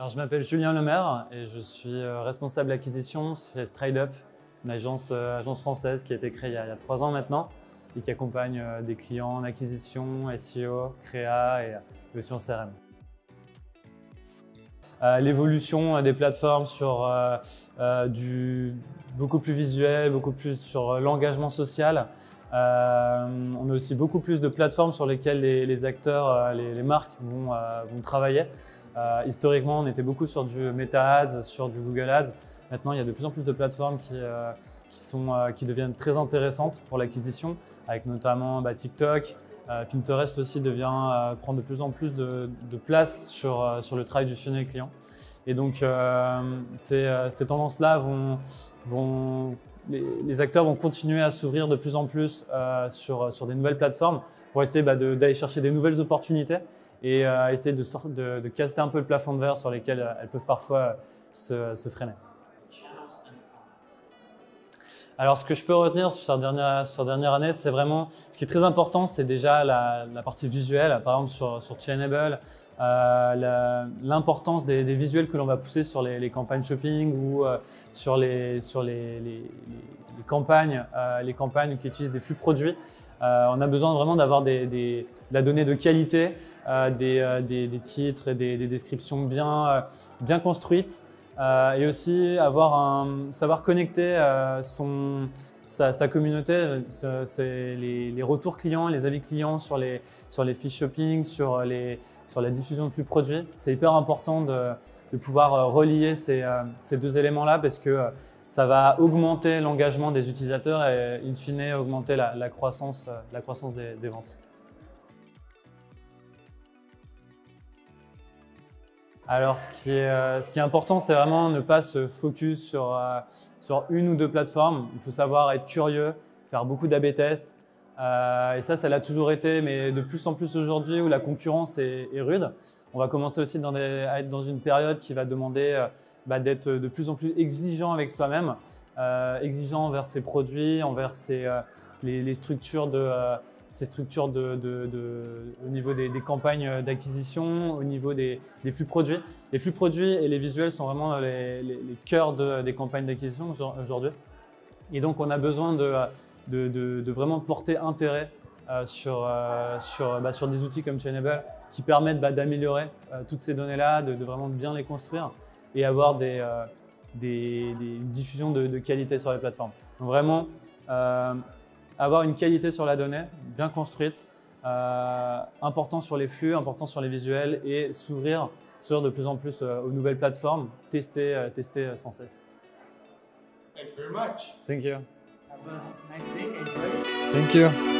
Alors, je m'appelle Julien Lemaire et je suis responsable acquisition chez StrideUp, une agence française qui a été créée il y a 3 ans maintenant et qui accompagne des clients en acquisition, SEO, créa et aussi en CRM. L'évolution des plateformes sur beaucoup plus visuel, beaucoup plus sur l'engagement social. On a aussi beaucoup plus de plateformes sur lesquelles les acteurs, les marques vont travailler. Historiquement, on était beaucoup sur du Meta Ads, sur du Google Ads. Maintenant, il y a de plus en plus de plateformes qui deviennent très intéressantes pour l'acquisition, avec notamment TikTok. Pinterest aussi prend de plus en plus de place sur le travail du funnel client. Et donc, ces tendances-là les acteurs vont continuer à s'ouvrir de plus en plus sur des nouvelles plateformes pour essayer d'aller chercher des nouvelles opportunités et essayer de casser un peu le plafond de verre sur lesquels elles peuvent parfois se freiner. Alors, ce que je peux retenir sur dernière année, c'est vraiment ce qui est très important, c'est déjà la partie visuelle. Par exemple, sur Chainable, l'importance des visuels que l'on va pousser sur les campagnes shopping ou sur les campagnes qui utilisent des flux produits. On a besoin vraiment d'avoir de la donnée de qualité, des titres et des descriptions bien construites. Et aussi savoir connecter sa communauté, c'est les retours clients, les avis clients sur les fiches shopping, sur la diffusion de flux produits. C'est hyper important de pouvoir relier ces deux éléments-là parce que ça va augmenter l'engagement des utilisateurs et in fine augmenter la croissance des ventes. Alors, ce qui est important, c'est vraiment ne pas se focus sur une ou deux plateformes. Il faut savoir être curieux, faire beaucoup d'A/B tests. Et ça l'a toujours été, mais de plus en plus aujourd'hui où la concurrence est rude. On va commencer aussi à être dans une période qui va demander d'être de plus en plus exigeant avec soi-même, exigeant envers ses produits, envers les structures au niveau des campagnes d'acquisition, au niveau des flux produits. Les flux produits et les visuels sont vraiment les cœurs des campagnes d'acquisition aujourd'hui. Et donc, on a besoin de vraiment porter intérêt sur des outils comme Chainable qui permettent d'améliorer toutes ces données-là, de vraiment bien les construire et avoir une diffusion de qualité sur les plateformes. Donc vraiment, avoir une qualité sur la donnée, bien construite, important sur les flux, important sur les visuels et s'ouvrir de plus en plus aux nouvelles plateformes, tester sans cesse. Thank you very much. Thank you. Have a nice day. Enjoy. Thank you.